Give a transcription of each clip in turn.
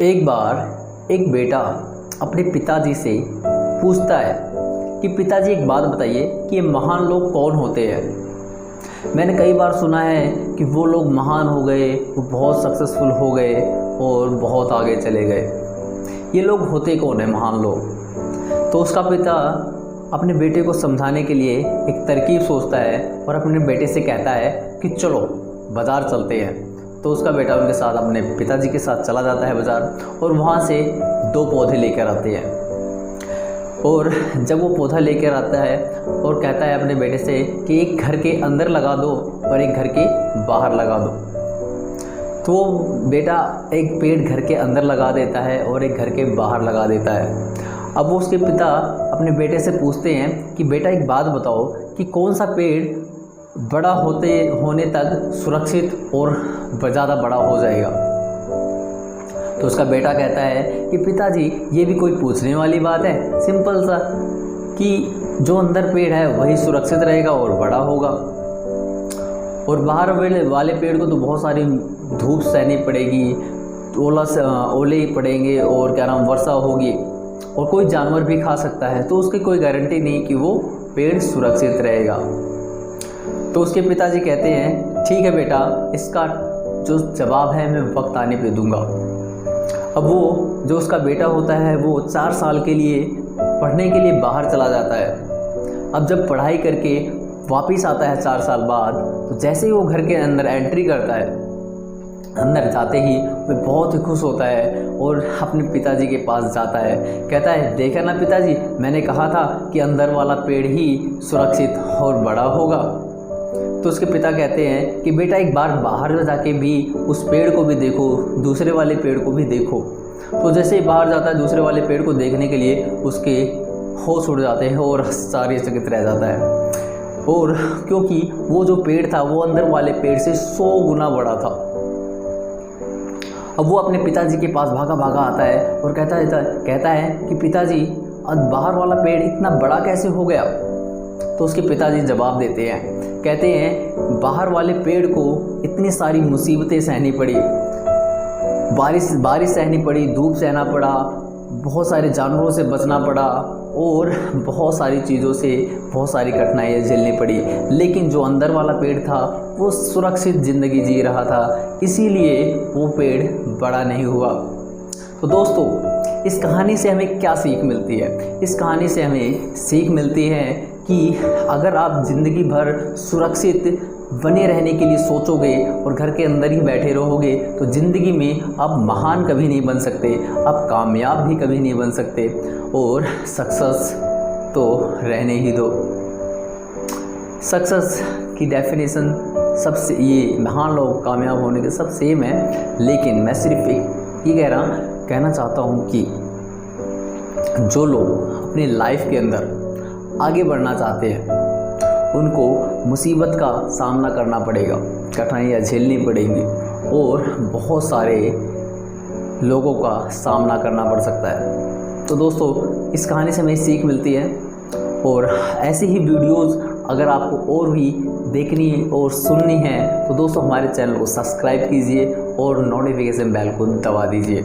एक बार एक बेटा अपने पिताजी से पूछता है कि पिताजी एक बात बताइए कि ये महान लोग कौन होते हैं। मैंने कई बार सुना है कि वो लोग महान हो गए, वो बहुत सक्सेसफुल हो गए और बहुत आगे चले गए। ये लोग होते कौन है महान लोग? तो उसका पिता अपने बेटे को समझाने के लिए एक तरकीब सोचता है और अपने बेटे से कहता है कि चलो बाज़ार चलते हैं। तो उसका बेटा उनके साथ अपने पिताजी के साथ चला जाता है बाज़ार और वहाँ से 2 पौधे लेकर आते हैं। और जब वो पौधा लेकर आता है और कहता है अपने बेटे से कि एक घर के अंदर लगा दो और एक घर के बाहर लगा दो, तो वो बेटा एक पेड़ घर के अंदर लगा देता है और एक घर के बाहर लगा देता है। अब वो उसके पिता अपने बेटे से पूछते हैं कि बेटा एक बात बताओ कि कौन सा पेड़ बड़ा होने तक सुरक्षित और ज़्यादा बड़ा हो जाएगा। तो उसका बेटा कहता है कि पिताजी ये भी कोई पूछने वाली बात है, सिंपल सा कि जो अंदर पेड़ है वही सुरक्षित रहेगा और बड़ा होगा, और बाहर वाले पेड़ को तो बहुत सारी धूप सहनी पड़ेगी, ओले पड़ेंगे और क्या नाम वर्षा होगी और कोई जानवर भी खा सकता है, तो उसकी कोई गारंटी नहीं कि वो पेड़ सुरक्षित रहेगा। तो उसके पिताजी कहते हैं ठीक है बेटा, इसका जो जवाब है मैं वक्त आने पे दूंगा। अब वो जो उसका बेटा होता है वो 4 साल के लिए पढ़ने के लिए बाहर चला जाता है। अब जब पढ़ाई करके वापस आता है 4 साल बाद, तो जैसे ही वो घर के अंदर एंट्री करता है, अंदर जाते ही वो बहुत ही खुश होता है और अपने पिताजी के पास जाता है। कहता है देखा ना पिताजी, मैंने कहा था कि अंदर वाला पेड़ ही सुरक्षित और बड़ा होगा। तो उसके पिता कहते हैं कि बेटा एक बार बाहर जाके भी उस पेड़ को भी देखो, दूसरे वाले पेड़ को भी देखो। तो जैसे ही बाहर जाता है दूसरे वाले पेड़ को देखने के लिए उसके होश उड़ जाते हैं और आश्चर्यचकित रह जाता है, और क्योंकि वो जो पेड़ था वो अंदर वाले पेड़ से 100 गुना बड़ा था। अब वो अपने पिताजी के पास भागा भागा आता है और कहता है कि पिताजी अब बाहर वाला पेड़ इतना बड़ा कैसे हो गया? तो उसके पिताजी जवाब देते हैं, कहते हैं बाहर वाले पेड़ को इतनी सारी मुसीबतें सहनी पड़ी, बारिश सहनी पड़ी, धूप सहना पड़ा, बहुत सारे जानवरों से बचना पड़ा और बहुत सारी चीज़ों से बहुत सारी कठिनाइयाँ झेलनी पड़ी, लेकिन जो अंदर वाला पेड़ था वो सुरक्षित ज़िंदगी जी रहा था, इसीलिए वो पेड़ बड़ा नहीं हुआ। तो दोस्तों, इस कहानी से हमें क्या सीख मिलती है? इस कहानी से हमें सीख मिलती है कि अगर आप ज़िंदगी भर सुरक्षित बने रहने के लिए सोचोगे और घर के अंदर ही बैठे रहोगे तो ज़िंदगी में आप महान कभी नहीं बन सकते, आप कामयाब भी कभी नहीं बन सकते, और सक्सेस तो रहने ही दो। सक्सेस की डेफिनेशन सबसे, ये महान लोग कामयाब होने के सब सेम है, लेकिन मैं सिर्फ एक ये कहना चाहता हूँ कि जो लोग अपनी लाइफ के अंदर आगे बढ़ना चाहते हैं उनको मुसीबत का सामना करना पड़ेगा, कठिनाइयाँ झेलनी पड़ेंगी और बहुत सारे लोगों का सामना करना पड़ सकता है। तो दोस्तों, इस कहानी से हमें सीख मिलती है, और ऐसी ही वीडियोस अगर आपको और भी देखनी और सुननी है तो दोस्तों हमारे चैनल को सब्सक्राइब कीजिए और नोटिफिकेशन बेल को दबा दीजिए।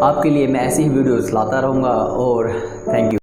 आपके लिए मैं ऐसी ही वीडियोस लाता रहूँगा, और थैंक यू।